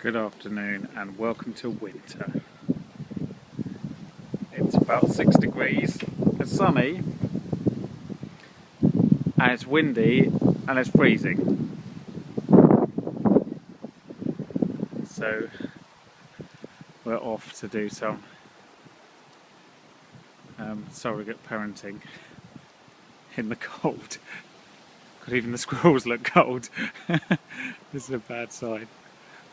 Good afternoon and welcome to winter. It's about 6 degrees, it's sunny, and it's windy and it's freezing. So we're off to do some surrogate parenting in the cold. God, even the squirrels look cold. This is a bad sign.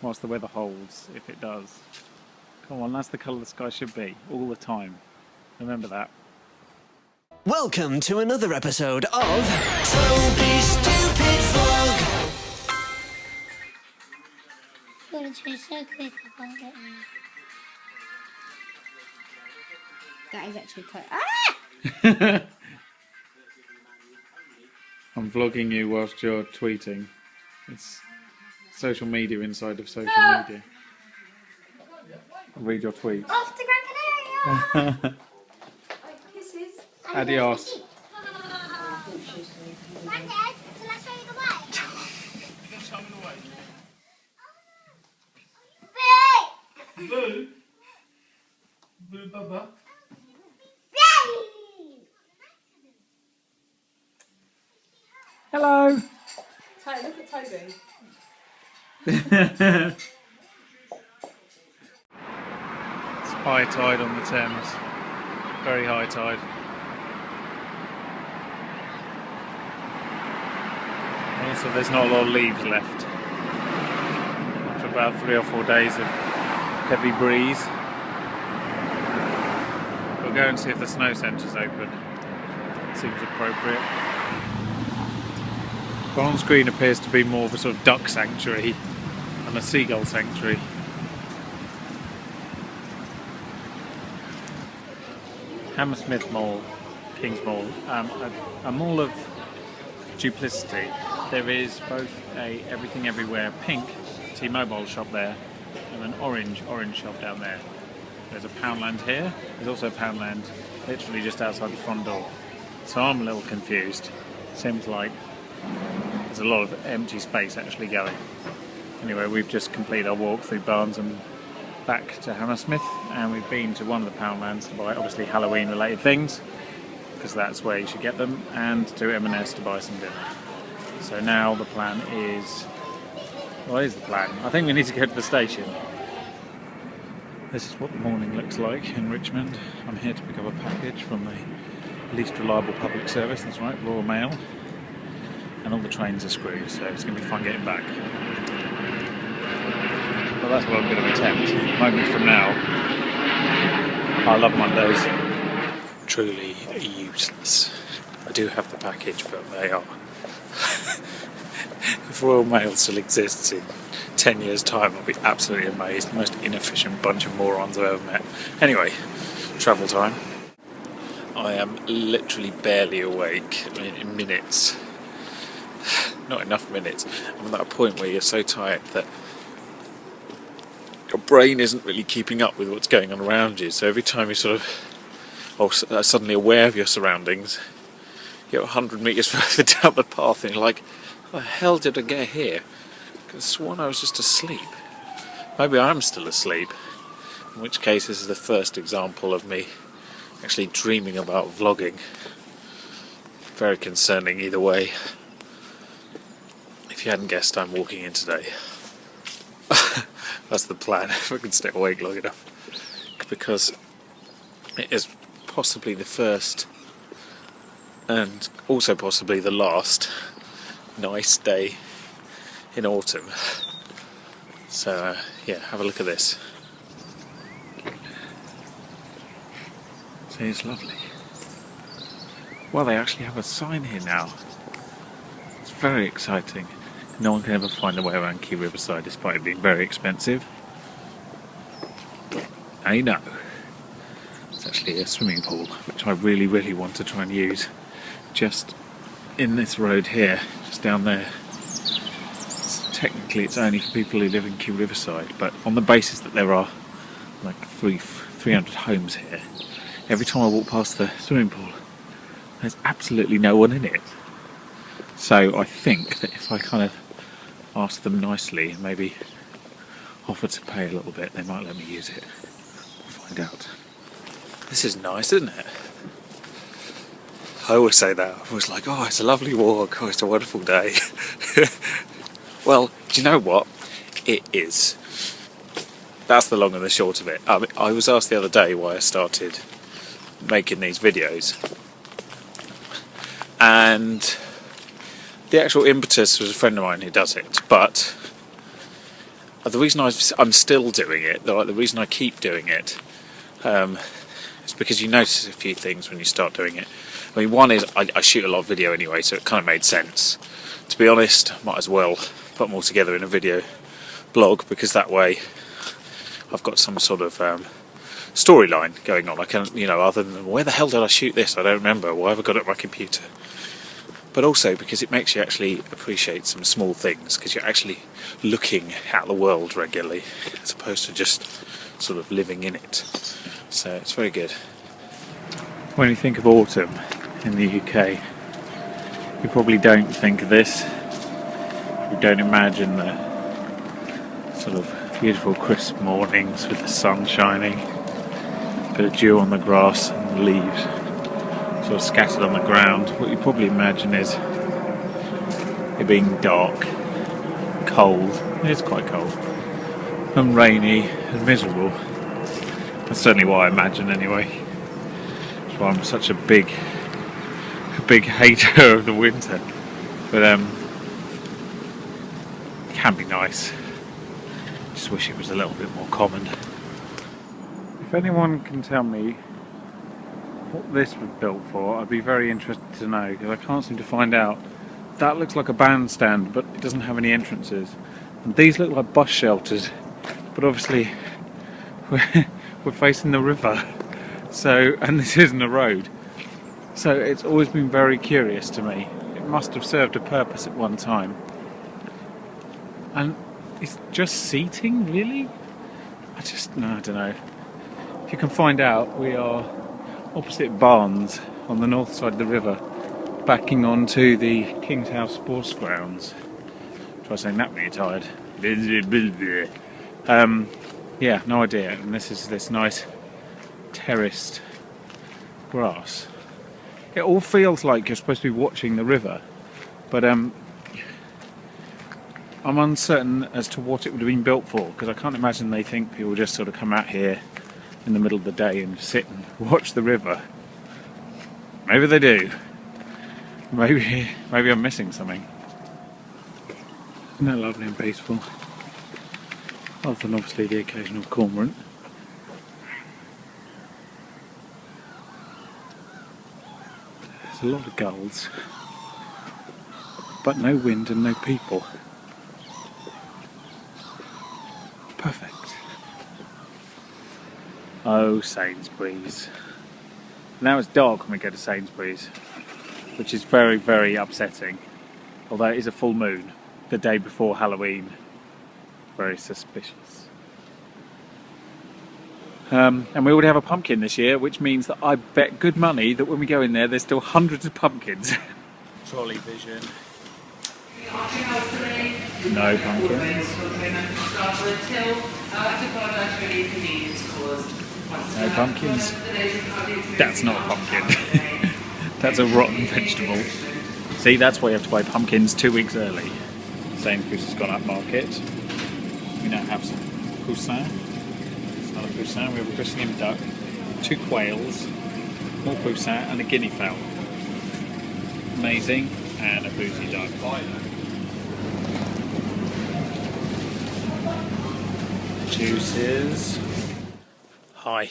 Whilst the weather holds, if it does. Come on, that's the colour the sky should be, all the time. Remember that. Welcome to another episode of Toby's Stupid Vlog. Going to be so quick about it. That is actually quite. Ah! I'm vlogging you whilst you're tweeting. It's social media inside of social media. Read your tweets. Off to Gran Canaria! Kisses. Adios. Granddad, shall I show you the way? Boo! Boo Bubba. Hello! Look at Toby. It's high tide on the Thames. Very high tide. Also, there's not a lot of leaves left. After about 3 or 4 days of heavy breeze. We'll go and see if the snow centre's open. Seems appropriate. But on screen appears to be more of a sort of duck sanctuary and a seagull sanctuary. Hammersmith Mall, King's Mall, a mall of duplicity. There is both a Everything Everywhere pink T-Mobile shop there and an orange shop down there. There's a Poundland here. There's also a Poundland literally just outside the front door. So I'm a little confused. Seems like there's a lot of empty space actually going. Anyway, we've just completed our walk through Barnes and back to Hammersmith, and we've been to one of the Poundlands to buy obviously Halloween related things, because that's where you should get them, and to M&S to buy some dinner. So now the plan is... what is the plan? I think we need to go to the station. This is what the morning looks like in Richmond. I'm here to pick up a package from the least reliable public service, that's right, Royal Mail. And all the trains are screwed, so it's going to be fun getting back. Well, that's what I'm going to attempt. Moments from now. I love Mondays. Truly useless. I do have the package, but they are... If Royal Mail still exists in 10 years' time, I'll be absolutely amazed. The most inefficient bunch of morons I've ever met. Anyway, travel time. I am literally barely awake in minutes. Not enough minutes. I'm at that point where you're so tired that your brain isn't really keeping up with what's going on around you. So every time you're sort of suddenly aware of your surroundings, you're 100 metres further down the path and you're like, how the hell did I get here? I could have sworn I was just asleep. Maybe I'm still asleep. In which case this is the first example of me actually dreaming about vlogging. Very concerning either way. If you hadn't guessed, I'm walking in today. That's the plan, if I can stay awake long enough. Because it is possibly the first and also possibly the last nice day in autumn. So yeah, have a look at this. See, it's lovely. Well, they actually have a sign here now. It's very exciting. No one can ever find a way around Key Riverside despite it being very expensive. Now you know. It's actually a swimming pool, which I really, really want to try and use. Just in this road here, just down there. Technically it's only for people who live in Key Riverside, but on the basis that there are like 300 homes here, every time I walk past the swimming pool, there's absolutely no one in it. So I think that if I kind of ask them nicely and maybe offer to pay a little bit, they might let me use it. We'll find out. This is nice, isn't it? I always say that. I was like, oh, it's a lovely walk, oh, it's a wonderful day. Well, do you know what? It is. That's the long and the short of it. I was asked the other day why I started making these videos. And the actual impetus was a friend of mine who does it. But the reason I'm still doing it, the reason I keep doing it, is because you notice a few things when you start doing it. I mean, one is I shoot a lot of video anyway, so it kind of made sense. To be honest, might as well put them all together in a video blog, because that way I've got some sort of storyline going on. I can, other than where the hell did I shoot this? I don't remember. Why have I got it on my computer? But also because it makes you actually appreciate some small things, because you're actually looking at the world regularly as opposed to just sort of living in it. So it's very good. When you think of autumn in the UK, you probably don't think of this. You don't imagine the sort of beautiful crisp mornings with the sun shining, a bit of dew on the grass and the leaves sort of scattered on the ground. What you probably imagine is it being dark, cold, it's quite cold, and rainy and miserable. That's certainly what I imagine anyway. That's why I'm such a big hater of the winter. But it can be nice. Just wish it was a little bit more common. If anyone can tell me what this was built for, I'd be very interested to know, because I can't seem to find out. That looks like a bandstand, but it doesn't have any entrances. And these look like bus shelters, but obviously we're facing the river, so, and this isn't a road. So it's always been very curious to me. It must have served a purpose at one time. And it's just seating, really? I don't know. If you can find out, we are opposite Barnes on the north side of the river, backing onto the King's House Sports Grounds. Try saying that when you're tired. Yeah, no idea. And this is this nice terraced grass. It all feels like you're supposed to be watching the river, but I'm uncertain as to what it would have been built for, because I can't imagine they think people just sort of come out here in the middle of the day and sit and watch the river. Maybe they do. Maybe I'm missing something. Isn't that lovely and peaceful? Other than obviously the occasional cormorant. There's a lot of gulls, but no wind and no people. Perfect. Oh, Sainsbury's. Now it's dark when we go to Sainsbury's, which is very, very upsetting. Although it is a full moon, the day before Halloween. Very suspicious. And we already have a pumpkin this year, which means that I bet good money that when we go in there, there's still hundreds of pumpkins. Trolley vision. No pumpkins. No pumpkins. That's not a pumpkin. That's a rotten vegetable. See, that's why you have to buy pumpkins 2 weeks early. Sainsbury's has gone up market. We now have some poussin. It's not a poussin, we have a Brazilian duck, 2 quails, more poussin and a guinea fowl. Amazing. And a boozy duck. Juices. Hi.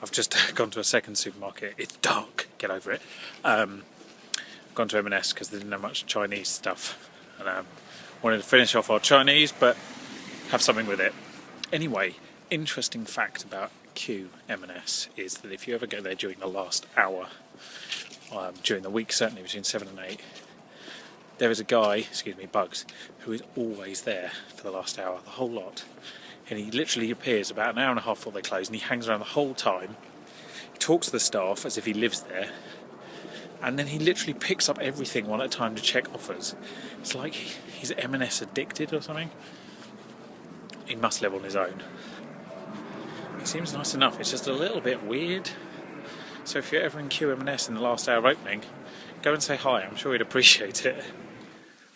I've just gone to a second supermarket. It's dark. Get over it. I've gone to M&S because they didn't have much Chinese stuff. And wanted to finish off our Chinese, but have something with it. Anyway, interesting fact about M&S is that if you ever go there during the last hour, during the week, certainly between 7 and 8, there is a guy, Bugs, who is always there for the last hour, the whole lot. And he literally appears about an hour and a half before they close, and he hangs around the whole time. He talks to the staff as if he lives there, and then he literally picks up everything one at a time to check offers. It's like he's M&S addicted or something. he must live on his own. He seems nice enough, it's just a little bit weird. So if you're ever in QM&S in the last hour of opening, go and say hi, I'm sure he'd appreciate it.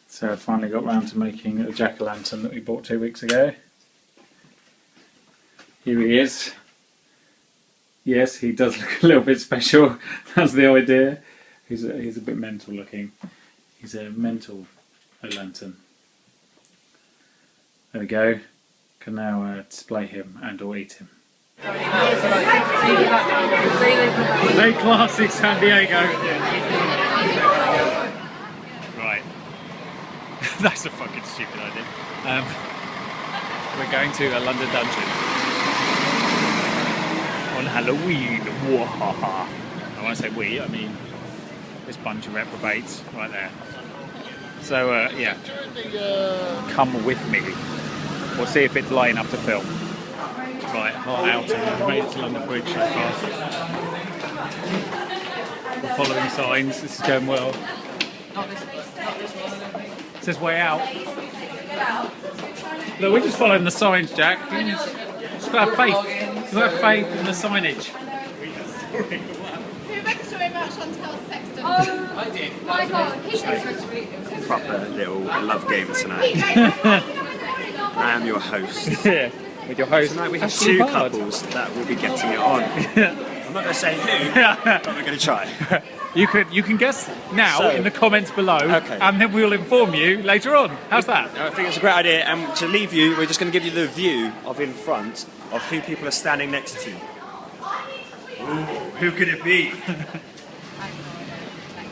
So I finally got round to making a jack-o'-lantern that we bought 2 weeks ago. Here he is. Yes, he does look a little bit special, that's the idea. He's a bit mental looking. He's a mental lantern. There we go. Can now display him and or eat him. Very classic San Diego. Right. That's a fucking stupid idea. We're going to a London dungeon on Halloween. Wahaha. I won't say we, I mean this bunch of reprobates right there. So yeah, come with me. We'll see if it's light enough to film. Right, hot outing. We've made it to London Bridge so far. We're following signs. This is going well. It says way out. Look, we're just following the signs, Jack. Just got to have faith. You've got to have faith in the signage. Who read the story about Chantal's sexton? Oh, I did. my God, he's Proper little love game tonight. I am your host. Yeah, with your host. Tonight we have two couples that will be getting it on. I'm not going to say who, but we're going to try. You can guess now So- in the comments below, Okay. and then we'll inform you later on. How's that? I think it's a great idea, and to leave you, we're just going to give you the view of in front of who people are standing next to. Ooh, who could it be?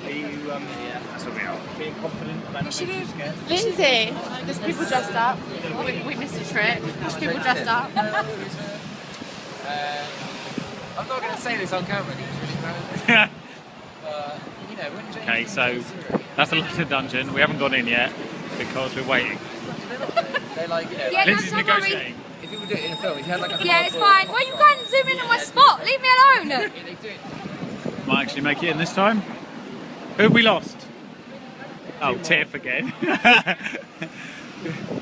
Are you, that's what we are. Being confident about not being too scared? Lindsay, there's people dressed up. We missed a trick. There's people dressed up. I'm not going to say this on camera because it's really embarrassing. But, you know, when James Okay, so that's a London dungeon. We haven't gone in yet because we're waiting. they're like, you know, Yeah, Lindsay's don't worry. negotiating. if people do it in a film, if you had like a Yeah, it's cardboard- fine. Why you can't zoom in on my spot? Leave me alone. Yeah, they do it. Might actually make it in this time. Who have we lost? Oh, Tiff again.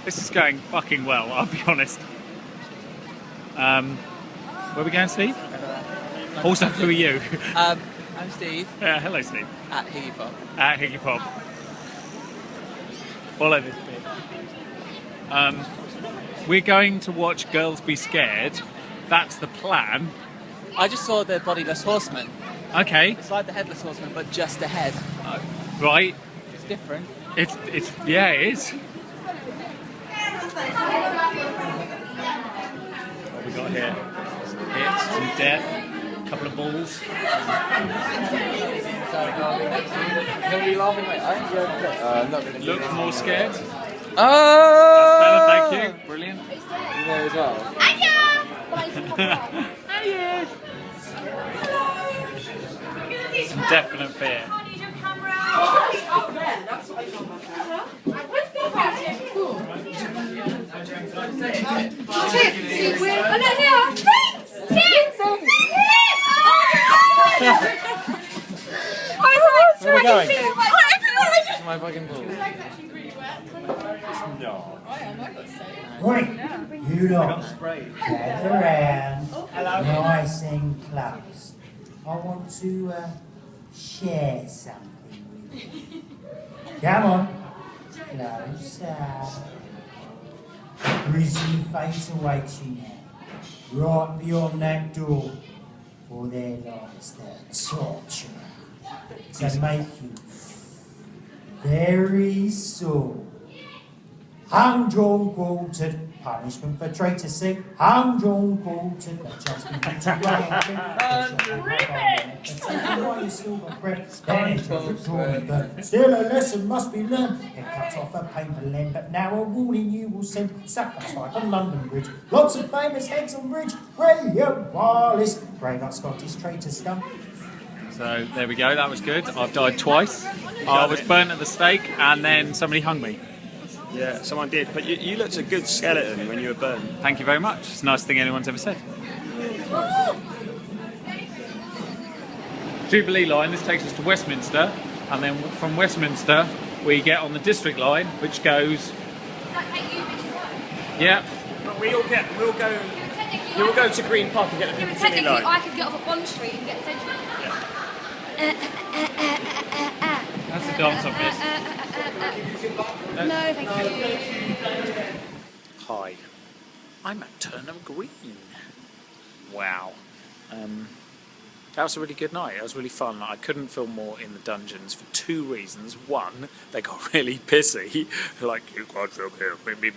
This is going fucking well, I'll be honest. Where are we going, Steve? Also, who are you? I'm Steve Hello, Steve. at Higgy Pop. At Higgy Pop. Follow this bit. We're going to watch Girls Be Scared. That's the plan. I just saw the Bodiless Horseman. Okay, It's like the Headless Horseman, but just a head. right. It's different. It's yeah, it is. What we got here? Hits, some death, a couple of balls. Are you laughing? Like, I enjoyed it. I'm not going to Look more scared. Oh! Bella, thank you. Brilliant. You know as well. Some definite fear. Oh, no, here. Tips! Where are we going? Oh, My fucking balls. Right, you lot, gather around, nice and close. I want to share something with you. Come on, closer. Grisly face awaits you now, right beyond that door, for there lies the torturer to make you very sore. Hung, drawn, quartered, punishment for traitorship. Hung, drawn, quartered, the judgment to while you still got breath, then it's victory, but still a lesson must be learned. It cuts off a painful end, but now a warning you will send. Sacrifice like on London Bridge. Lots of famous heads on bridge. Graham Wallace, brave up Scottish traitor scum. So there we go. That was good. I've died twice. I was burnt at the stake, and then somebody hung me. Yeah, someone did. But you looked a good skeleton when you were burned. Thank you very much. It's the nicest thing anyone's ever said. Jubilee line, this takes us to Westminster, and then from Westminster we get on the District line, which goes... Yeah, we'll go. You'll go to Green Park and get the Yeah, but Piccadilly technically, line. I could get off at Bond Street and get Central. That's the dance of this. No, thank you. Hi, I'm at Turnham Green. Wow. That was a really good night. It was really fun. I couldn't film more in the dungeons for two reasons. One, they got really pissy, like, you can't film here, me.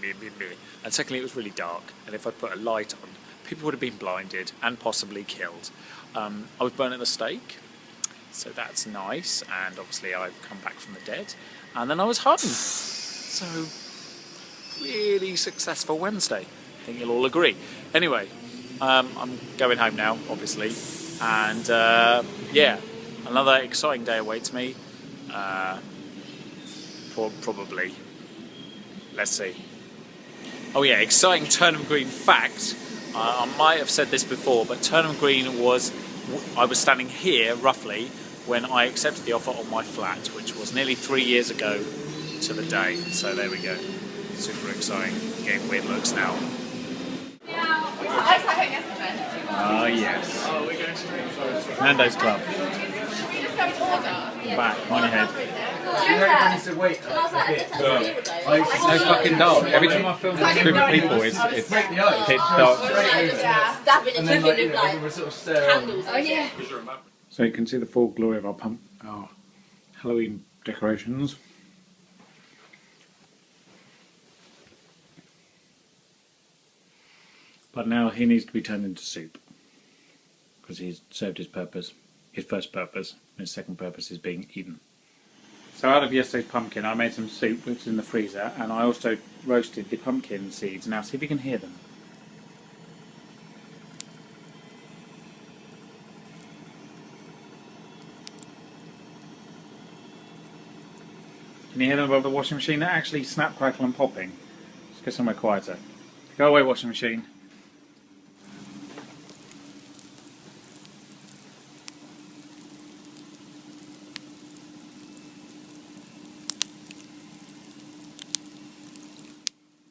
And secondly, it was really dark, and if I'd put a light on, people would have been blinded and possibly killed. I was burnt at the stake, so that's nice, and obviously I've come back from the dead. And then I was hung. So, really successful Wednesday. I think you'll all agree. Anyway, I'm going home now, obviously. And yeah, another exciting day awaits me. Probably. Let's see. Oh yeah, exciting Turnham Green fact. I might have said this before, but Turnham Green was... I was standing here, roughly, when I accepted the offer on my flat, which was nearly 3 years ago to the day. So there we go. Super exciting. Getting weird looks now. Oh yes. Nando's Club. Back, on your head. No fucking dog. Every time I film with a group of people, it's pitch dark. Oh, yeah. So you can see the full glory of our Halloween decorations. But now he needs to be turned into soup because he's served his purpose, his first purpose, and his second purpose is being eaten. So out of yesterday's pumpkin I made some soup which is in the freezer, and I also roasted the pumpkin seeds. Now see if you can hear them. Can you hear them above the washing machine? They're actually snap, crackle and popping. Let's go somewhere quieter. Go away, washing machine.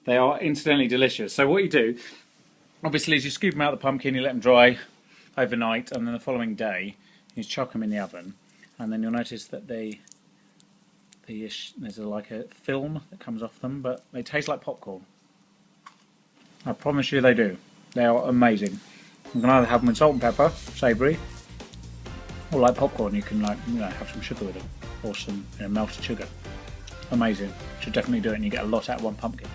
They are incidentally delicious. So what you do, obviously, is you scoop them out of the pumpkin, you let them dry overnight, and then the following day you chuck them in the oven, and then you'll notice that there's like a film that comes off them, but they taste like popcorn. I promise you they do. They are amazing. You can either have them with salt and pepper, savoury, or like popcorn, you can have some sugar with them, or some melted sugar. Amazing. You should definitely do it, and you get a lot out of one pumpkin.